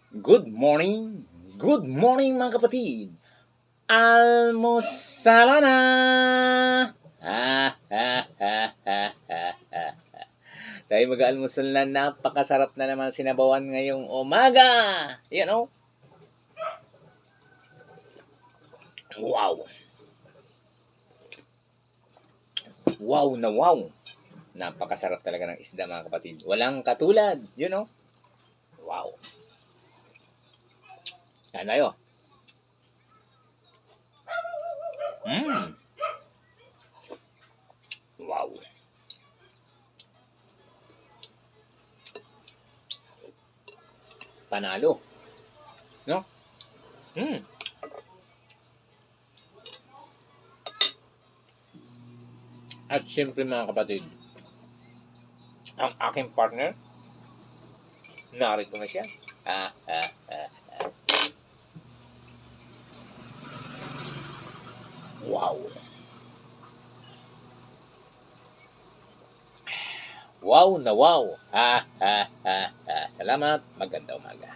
Good morning! Good morning mga kapatid! Almusala na! Tayo mag-almusal na, napakasarap na naman sinabawan ngayong umaga! You know? Wow! Wow na wow! Napakasarap talaga ng isda mga kapatid. Walang katulad, you know? Wow! Yan tayo. Wow! Panalo. No? At siyempre mga kapatid, ang aking partner, narito na siya. Wow! Wow na wow! Salamat, maganda umaga.